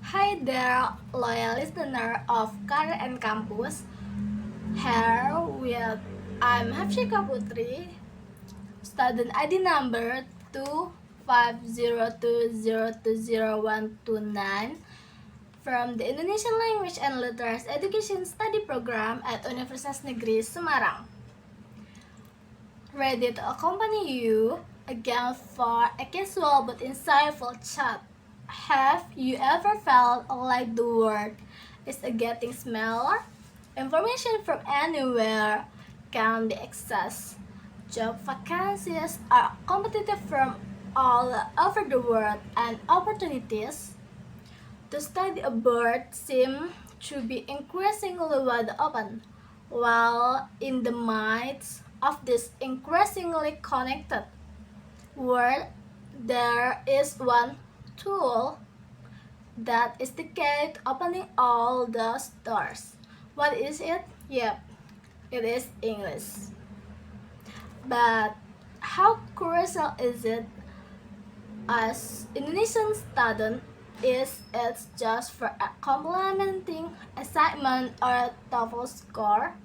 Hi there, loyal listener of Career and Campus. Here with I'm Hafshika Putri, student ID number 25020202129 from the Indonesian Language and Literacy Education Study Program at Universitas Negeri Semarang. Ready to accompany you again for a casual but insightful chat. Have you ever felt like the world is getting smaller? Information from anywhere can be accessed. Job vacancies are competitive from all over the world, and opportunities to study abroad seem to be increasingly wide open, while in the midst of this increasingly connected world, there is one tool that is the key to opening all those doors. What is it? Yep, it is English. But how crucial is it as Indonesian student? Is it just for complementing assignment or a TOEFL score?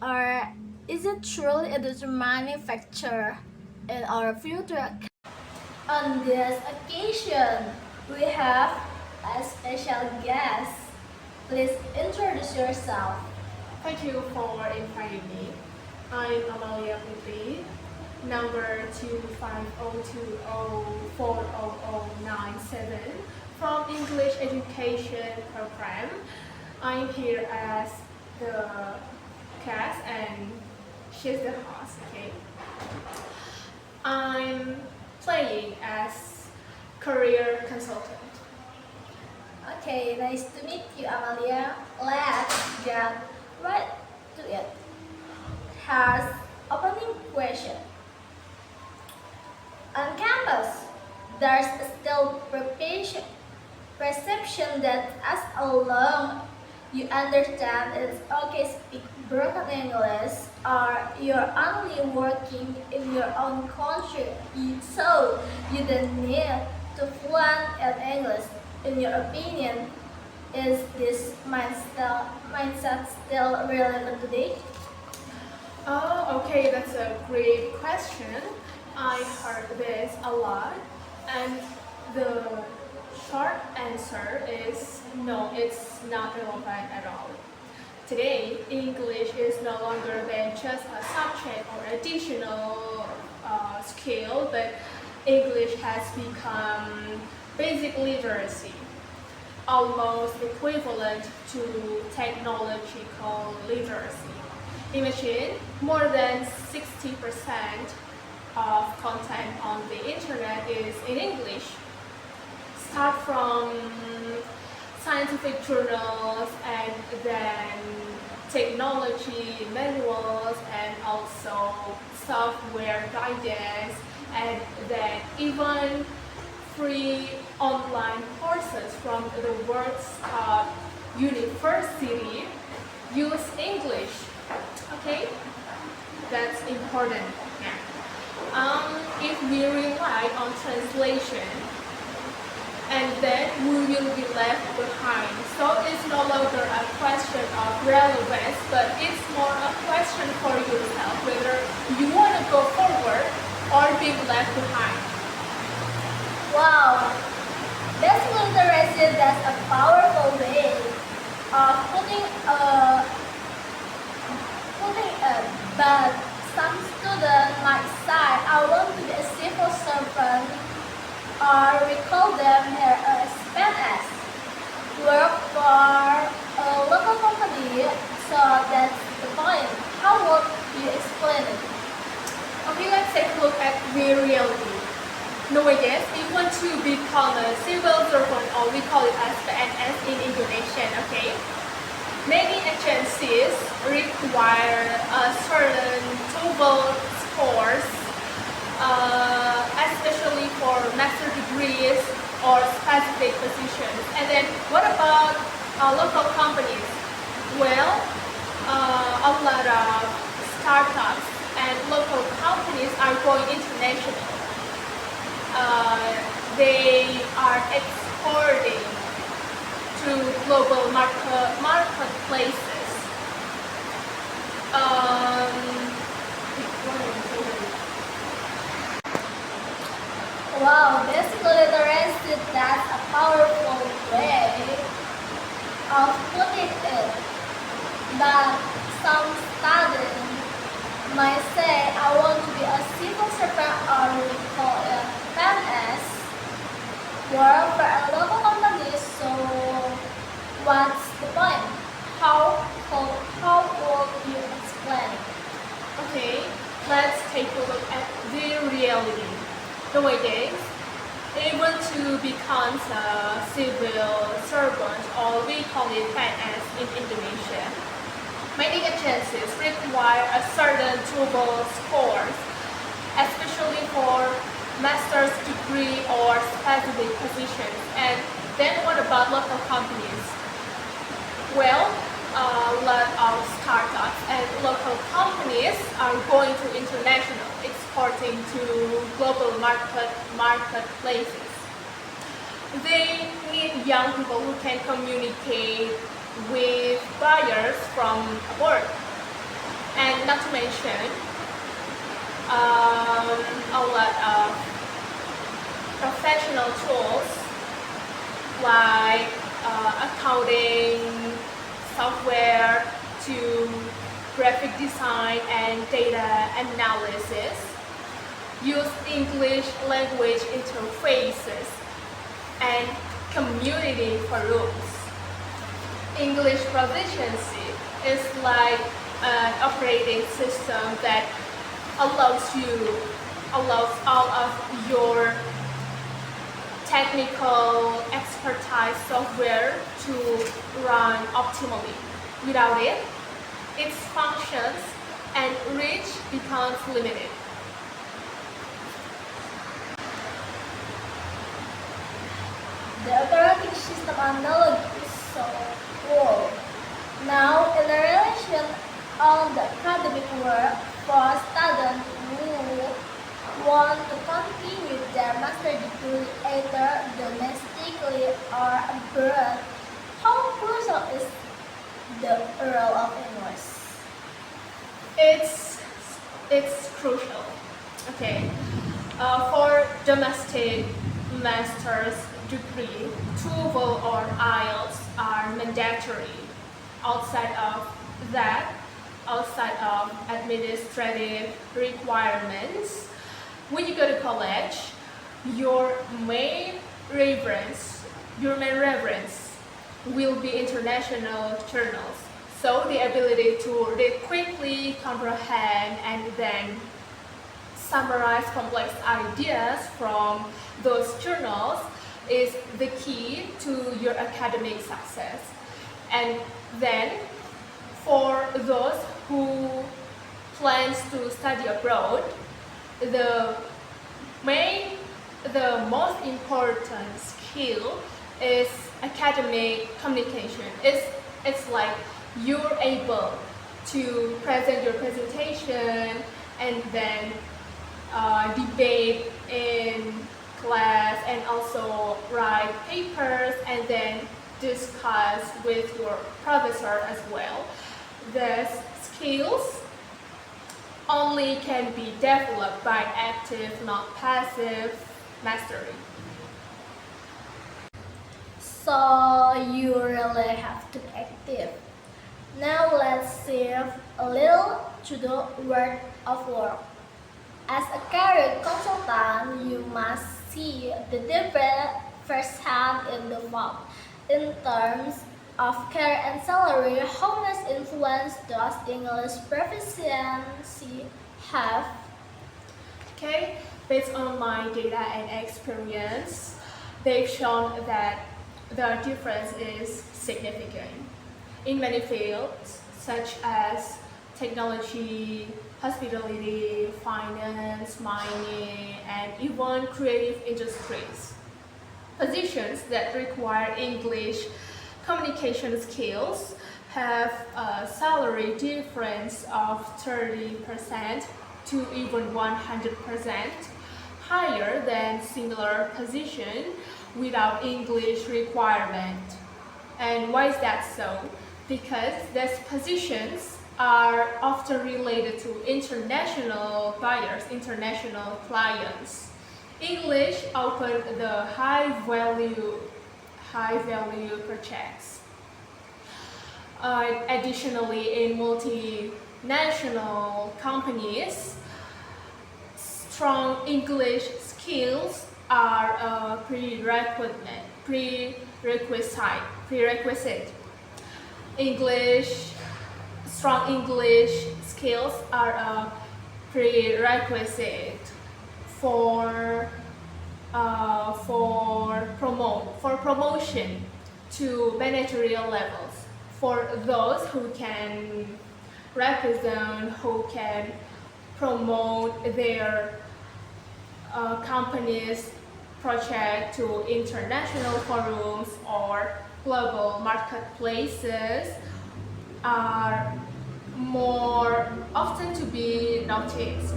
Or is it truly a determining factor in our future? On this occasion, we have a special guest. Please introduce yourself. Thank you for inviting me. I'm Amalia Putri, number 25020400097 from English Education Program. I'm here as the guest and she's the host, okay? I'm playing as career consultant. Okay, nice to meet you, Amalia. Let's get right to it. Has opening question. On campus, there's still perception that as long you understand it's okay speak broken English or you're only working in your own country, so you don't need to fluent in English. In your opinion, is this mindset still relevant today? Oh, okay, that's a great question. I heard this a lot, and the short answer is no, it's not relevant at all. Today, English is no longer than just a subject or additional skill, but English has become basic literacy, almost equivalent to technological literacy. Imagine more than 60% of content on the internet is in English. Start from scientific journals and then technology manuals and also software guidance and then even free online courses from the world's top university use English. Okay, that's important. If we rely on translation, and then we will be left behind. So it's no longer a question of relevance, but it's more a question for yourself whether you want to go forward or being left behind. Wow, that's literacy. That's a powerful way of putting it. But some students might say, I want to be a civil servant, or we call them here as PNS, work for a local company. So that's the point. How would you explain it? Okay, let's take a look at the reality. Nowadays, if you want to become a civil servant, or we call it as PNS in Indonesian, okay? Many agencies require a certain TOEFL scores, especially for master degrees or specific positions. And then what about local companies? Well, a lot of startups and local companies are going international. They are exporting through global marketplaces. Wow, basic literacy, that's a powerful way of putting it. But some students might say, I want to be a civil servant, or we call it PNS, work for a local company. So what's the point? How would you explain? Okay, let's take a look at the reality. Nowadays, even to become a civil servant, or we call it PNS in Indonesia, many agencies require a certain TOEFL scores, especially for master's degree or specific positions. And then what about local companies? Well, a lot of startups and local companies are going to international, exporting to global marketplaces. They need young people who can communicate with buyers from abroad. And not to mention, a lot of professional tools like accounting, software to graphic design and data analysis, use English language interfaces, and community forums. English proficiency is like an operating system that allows all of your technical expertise software to run optimally. Without it, its functions and reach becomes limited. The operating system analogy is so cool. Now, in relation on the academic work for students who want to continue their master degree either domestically or abroad, how crucial is the role of English? It's crucial. Okay, for domestic master's degree, TOEFL or IELTS are mandatory. Outside of that, outside of administrative requirements, when you go to college, your main reference will be international journals. So the ability to read quickly, comprehend, and then summarize complex ideas from those journals is the key to your academic success. And then for those who plans to study abroad, the most important skill is academic communication. It's like you're able to present your presentation and then debate in class and also write papers and then discuss with your professor as well. The skills only can be developed by active, not passive mastery. So you really have to be active. Now let's shift a little to the world of work. As a career consultant, you must see the difference firsthand in the field. In terms of career and salary, how much influence does English proficiency have? Okay, based on my data and experience, they've shown that the difference is significant. In many fields, such as technology, hospitality, finance, mining, and even creative industries. Positions that require English communication skills have a salary difference of 30% to even 100% higher than similar position without English requirement. And why is that so? Because these positions are often related to international buyers, international clients. English opened the high value purchase. Additionally, in multinational companies, strong English skills are a prerequisite. Strong English skills are a prerequisite for promotion to managerial levels for those who can represent, who can promote their company's project to international forums or global marketplaces are more often to be noticed.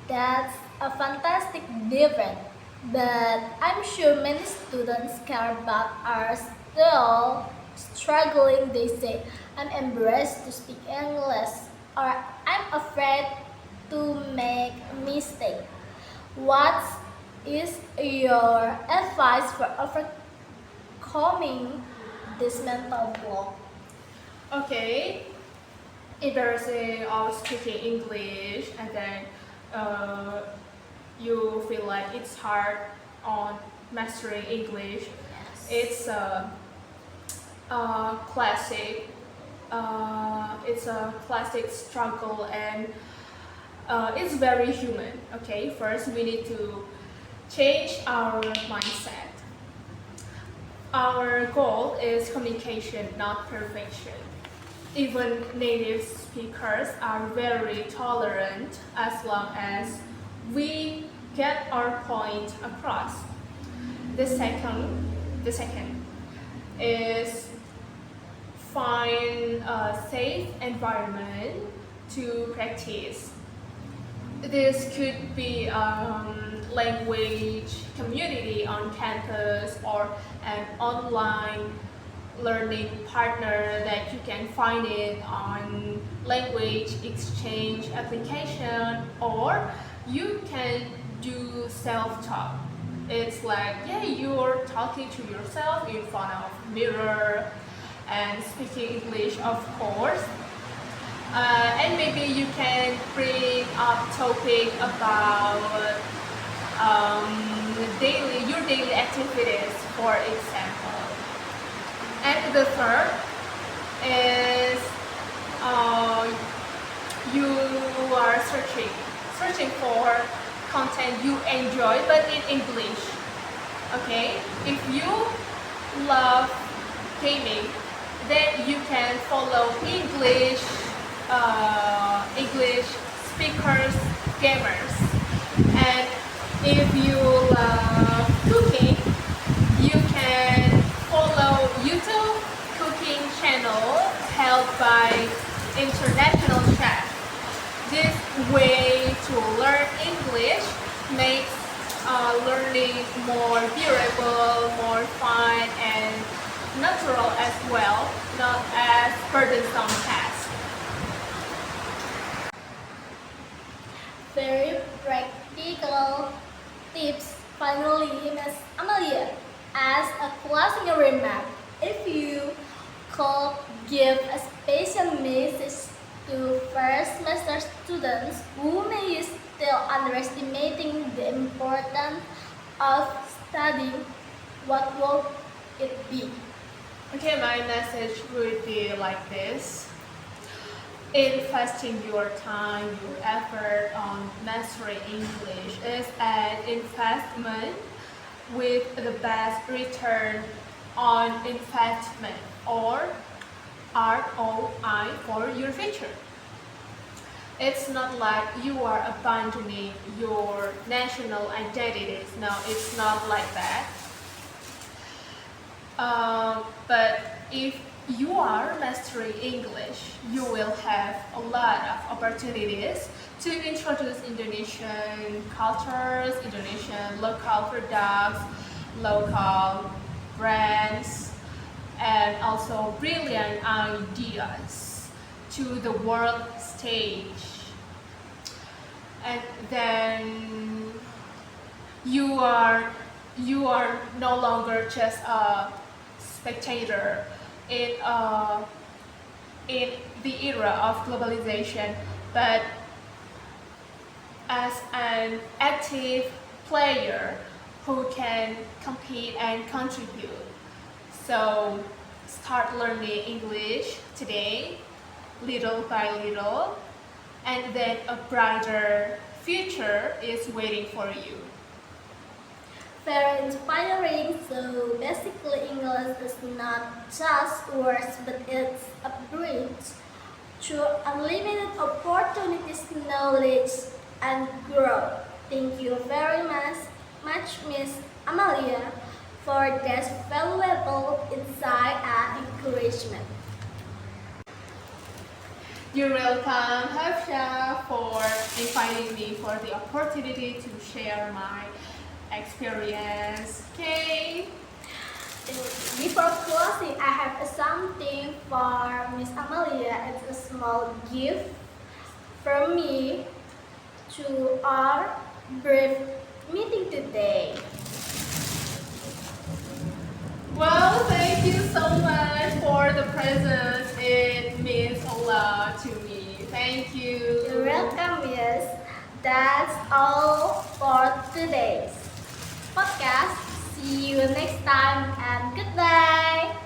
That's a fantastic difference, but I'm sure many students care about are still struggling. They say, I'm embarrassed to speak English, or I'm afraid to make a mistake. What is your advice for overcoming this mental block? Okay, embarrassing or speaking English, and then you feel like it's hard on mastering English. It's a classic. It's a classic struggle, and it's very human. Okay, first we need to change our mindset. Our goal is communication, not perfection. Even native speakers are very tolerant as long as we get our point across. The second is find a safe environment to practice. This could be language community on campus or an online learning partner that you can find it on language exchange application, or you can do self-talk. It's like, yeah, you're talking to yourself in front of mirror and speaking English, of course. And maybe you can bring up topic about your daily activities, for example. And the third is you are searching for content you enjoy but in English. Okay, if you love gaming, then you can follow English speakers, gamers. And if you love cooking, you can follow YouTube cooking channel held by international chefs. This way to learn English makes learning more bearable, more fun, and natural as well, not as burdensome task. Very practical tips. Finally, Ms. Amelia, as a closing remark, if you could give a special message to first semester students who may still underestimating the importance of studying, what would it be? Okay, my message would be like this. Investing your time, your effort on mastering English is an investment with the best return on investment, or ROI, for your future. It's not like you are abandoning your national identities. No, it's not like that. But if you are mastering English, you will have a lot of opportunities to introduce Indonesian cultures, Indonesian local products, local brands, and also brilliant ideas to the world stage. And then you are no longer just a spectator in the era of globalization, but as an active player who can compete and contribute. So start learning English today, little by little, and then a brighter future is waiting for you. Very inspiring. So basically, English is not just words, but it's a bridge to unlimited opportunities, knowledge, and growth. Thank you very much Miss Amalia, for this valuable insight and encouragement. You're welcome, Hafsha, for inviting me for the opportunity to share my experience. Okay. Before closing, I have something for Miss Amalia. It's a small gift from me to our brief meeting today. Well, thank you so much for the presents. It means a lot to me. Thank you. You're welcome, yes. That's all for today's podcast. See you next time and good day.